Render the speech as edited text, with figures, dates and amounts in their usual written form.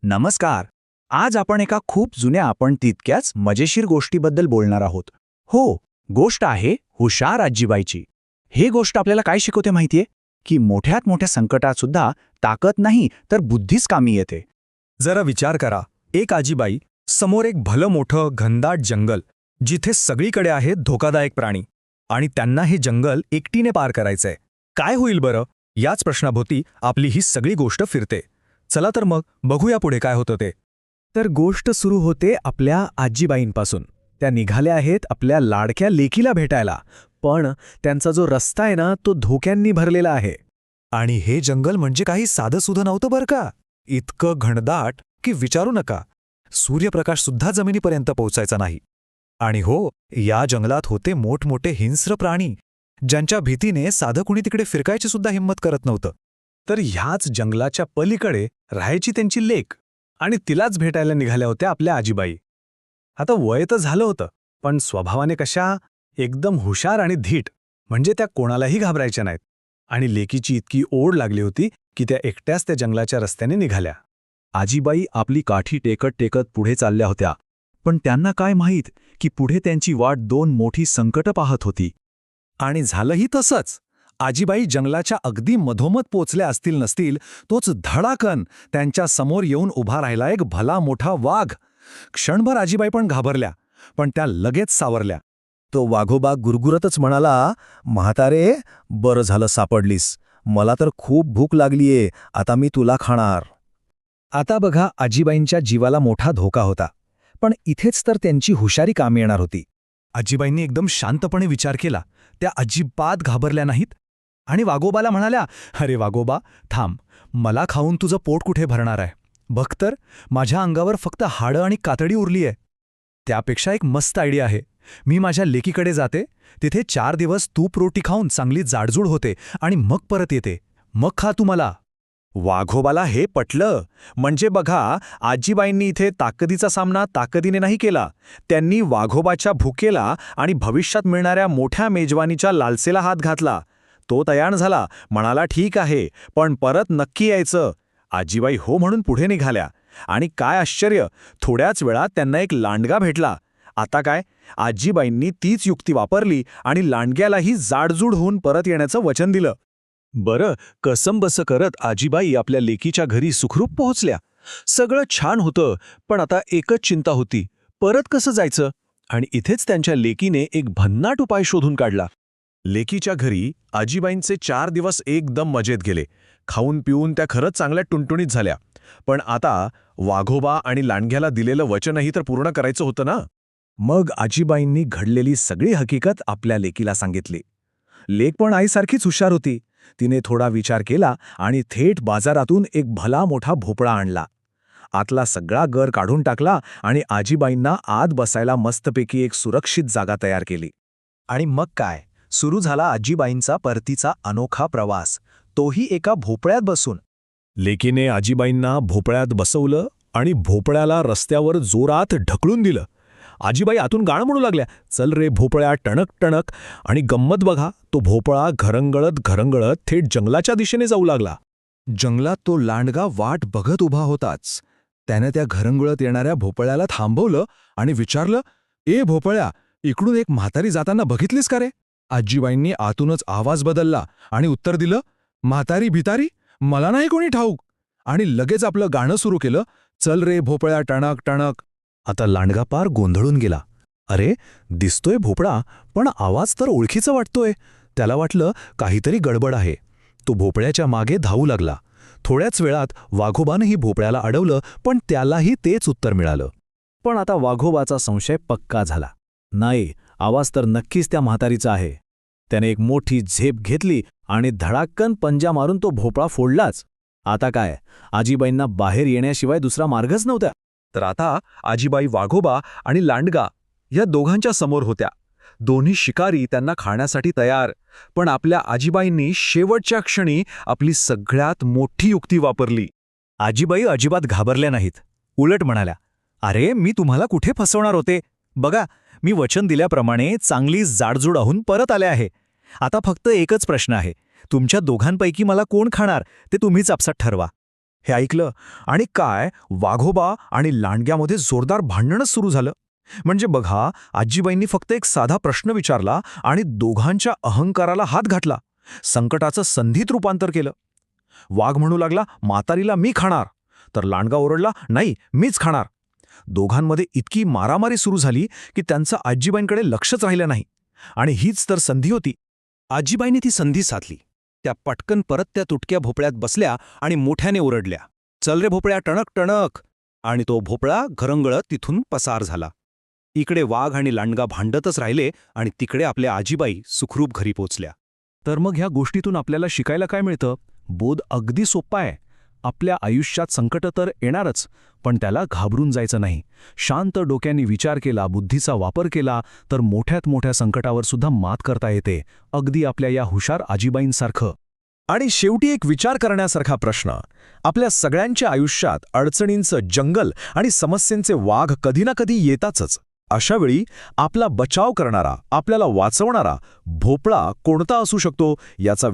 नमस्कार. आज आपण एका खूप जुन्या पण तितक्याच मजेशीर गोष्टीबद्दल बोलणार आहोत. हो, गोष्ट आहे हुशार आजीबाईची. हे गोष्ट आपल्याला काय शिकवते माहितीये? की मोठ्यात मोठ्या संकटात सुद्धा ताकद नाही तर बुद्धीच कामी येते. जरा विचार करा, एक आजीबाई, समोर एक भलं मोठं घनदाट जंगल, जिथे सगळीकडे आहेत धोकादायक प्राणी, आणि त्यांना हे जंगल एकटीने पार करायचंय. काय होईल बरं? याच प्रश्नाभोवती आपली ही सगळी गोष्ट फिरते. चला तर मग बघूया पुढे काय होतं ते. तर गोष्ट सुरू होते आपल्या आजीबाईंपासून. त्या निघाल्या आहेत आपल्या लाडक्या लेकीला भेटायला, पण त्यांचा जो रस्ता आहे ना तो धोक्यांनी भरलेला आहे. आणि हे जंगल म्हणजे काही साधंसुधं नव्हतं बरं का. इतकं घनदाट की विचारू नका. सूर्यप्रकाश सुद्धा जमिनीपर्यंत पोहोचायचा नाही. आणि हो, या जंगलात होते मोठमोठे हिंस्र प्राणी, ज्यांच्या भीतीने साधं कुणी तिकडे फिरकायची सुद्धा हिंमत करत नव्हतं. तर ह्याच जंगलाच्या पलीकडे राहायची त्यांची लेक, आणि तिलाच भेटायला निघाल्या होत्या आपल्या आजीबाई. आता वय तर झालं होतं, पण स्वभावाने कशा एकदम हुशार आणि धीट, म्हणजे त्या कोणालाही घाबरायच्या नाहीत. आणि लेकीची इतकी ओढ लागली होती की त्या एकट्याच त्या जंगलाच्या रस्त्याने निघाल्या. आजीबाई आपली काठी टेकत टेकत पुढे चालल्या होत्या, पण त्यांना काय माहीत की पुढे त्यांची वाट दोन मोठी संकटं पाहत होती. आणि झालंही तसंच. आजीबाई जंगलाच्या अगदी मधोमध पोचल्या असतील नसतील, तोच धडाकन त्यांच्या समोर येऊन उभा राहिला एक भला मोठा वाघ. क्षणभर आजीबाई पण घाबरल्या, पण त्या लगेच सावरल्या. तो वाघोबा गुरगुरतच म्हणाला, म्हातारे, बरं झालं सापडलीस. मला तर खूप भूक लागलीये, आता मी तुला खाणार. आता बघा, आजीबाईंच्या जीवाला मोठा धोका होता, पण इथेच तर त्यांची हुशारी कामी येणार होती. आजीबाईंनी एकदम शांतपणे विचार केला. त्या अजिबात घाबरल्या नाहीत आणि वाघोबाला म्हणाल्या, अरे वाघोबा, थांब, मला खाऊन तुझं पोट कुठे भरणार आहे? बघ तर, माझ्या अंगावर फक्त हाडं आणि कातडी उरली आहे. त्यापेक्षा एक मस्त आयडिया आहे. मी माझ्या लेकीकडे जाते, तिथे 4 दिवस तूप रोटी खाऊन चांगली जाडजूड होते आणि मग परत येते. मग खा तू मला. वाघोबाला हे पटलं. म्हणजे बघा, आजीबाईंनी इथे ताकदीचा सामना ताकदीने नाही केला. त्यांनी वाघोबाच्या भुकेला आणि भविष्यात मिळणाऱ्या मोठ्या मेजवानीच्या लालसेला हात घातला. तो तयार झाला, म्हणाला, ठीक आहे, पण परत नक्की यायचं. आजीबाई हो म्हणून पुढे निघाल्या. आणि काय आश्चर्य, थोड्याच वेळात त्यांना एक लांडगा भेटला. आता काय, आजीबाईंनी तीच युक्ती वापरली आणि लांडग्यालाही जाडजूड होऊन परत येण्याचं वचन दिलं. बरं, कसंबसं करत आजीबाई आपल्या लेकीच्या घरी सुखरूप पोहोचल्या. सगळं छान होतं, पण आता एकच चिंता होती, परत कसं जायचं? आणि इथेच त्यांच्या लेकीने एक भन्नाट उपाय शोधून काढला. लेकीच्या घरी आजीबाईंचे 4 दिवस एकदम मजेत गेले. खाऊन पिऊन त्या खरंच चांगल्या टुणटुणीत झाल्या. पण आता वाघोबा आणि लांडग्याला दिलेलं वचनही तर पूर्ण करायचं होतं ना. मग आजीबाईंनी घडलेली सगळी हकीकत आपल्या लेकीला सांगितली. लेक पण आईसारखीच हुशार होती. तिने थोडा विचार केला आणि थेट बाजारातून एक भला मोठा भोपळा आणला. आतला सगळा गर काढून टाकला आणि आजीबाईंना आत बसायला मस्तपैकी एक सुरक्षित जागा तयार केली. आणि मग काय, सुरू झाला आजीबाईंचा परतीचा अनोखा प्रवास, तोही एका भोपळ्यात बसून. लेकीने आजीबाईंना भोपळ्यात बसवलं आणि भोपळ्याला रस्त्यावर जोरात ढकलून दिलं. आजीबाई आतून गाणं म्हणू लागल्या, चल रे भोपळ्या, टणक टणक. आणि गंमत बघा, तो भोपळा घरंगळत घरंगळत थेट जंगलाच्या दिशेने जाऊ लागला. जंगलात तो लांडगा वाट बघत उभा होताच. त्याने त्या घरंगळत येणाऱ्या भोपळ्याला थांबवलं आणि विचारलं, ए भोपळ्या, इकडून एक म्हातारी जाताना बघितलीस का रे? आजीबाईंनी आतूनच आवाज बदलला आणि उत्तर दिलं, म्हातारी भितारी, मला नाही कोणी ठाऊक. आणि लगेच आपलं गाणं सुरू केलं, चल रे भोपळ्या, टणक टणक. आता लांडगा पार गोंधळून गेला. अरे, दिसतोय भोपळा, पण आवाज तर ओळखीचा वाटतोय. त्याला वाटलं काहीतरी गडबड आहे. तो भोपळ्याच्या मागे धावू लागला. थोड्याच वेळात वाघोबानंही भोपळ्याला अडवलं, पण त्यालाही तेच उत्तर मिळालं. पण आता वाघोबाचा संशय पक्का झाला. नाही, आवाज तर नक्कीच त्या म्हातारीचा आहे. त्याने एक मोठी झेप घेतली आणि धडाक्कन पंजा मारून तो भोपळा फोडलाच. आता काय, आजीबाईंना बाहेर येण्याशिवाय दुसरा मार्गच नव्हता. तर आता आजीबाई वाघोबा आणि लांडगा या दोघांच्या समोर होत्या. दोन्ही शिकारी त्यांना खाण्यासाठी तयार. पण आपल्या आजीबाईंनी शेवटच्या क्षणी आपली सगळ्यात मोठी युक्ती वापरली. आजीबाई अजिबात घाबरल्या नाहीत. उलट म्हणाल्या, अरे, मी तुम्हाला कुठे फसवणार होते? बघा, मी वचन दिल्याप्रमाणे चांगली जाडजूड होऊन परत आले आहे. आता फक्त एकच प्रश्न आहे, तुमच्या दोघांपैकी मला कोण खाणार ते तुम्हीच आपसात ठरवा. हे ऐकलं आणि काय वाघोबा आणि लांडग्यामध्ये जोरदार भांडणच सुरू झालं. म्हणजे बघा, आजीबाईंनी फक्त एक साधा प्रश्न विचारला आणि दोघांच्या अहंकाराला हात घातला, संकटाचं संधीत रूपांतर केलं. वाघ म्हणू लागला, म्हातारीला मी खाणार, तर लांडगा ओरडला, नाही मीच खाणार. दोघांमध्ये इतकी मारामारी सुरू झाली की त्यांचं आजीबाईंकडे लक्षच राहिलं नाही. आणि हीच तर संधी होती. आजीबाईंनी ती संधी साधली. त्या पटकन परत त्या तुटक्या भोपळ्यात बसल्या आणि मोठ्याने ओरडल्या, चल रे भोपळ्या, टणक टणक. आणि तो भोपळा घरंगळत तिथून पसार झाला. इकडे वाघ आणि लांडगा भांडतच राहिले आणि तिकडे आपल्या आजीबाई सुखरूप घरी पोचल्या. तर मग ह्या गोष्टीतून आपल्याला शिकायला काय मिळतं? बोध अगदी सोपा आहे. आपल्या आयुष्यात संकट तर येणारच, पण त्याला घाबरून जायचं नाही. शांत डोक्याने विचार केला, बुद्धीचा वापर केला, तर मोठ्यात मोठ्या संकटावर सुद्धा मात करता येते, अगदी आपल्या या हुशार आजीबाईंसारखं. आणि शेवटी एक विचार करण्यासारखा प्रश्न, आपल्या सगळ्यांच्या आयुष्यात अडचणींचं जंगल आणि समस्यांचे वाघ कधी ना कधी येतातच. अशावेळी आपला बचाव करणारा, आपल्याला वाचवणारा भोपळा कोणता असू शकतो याचा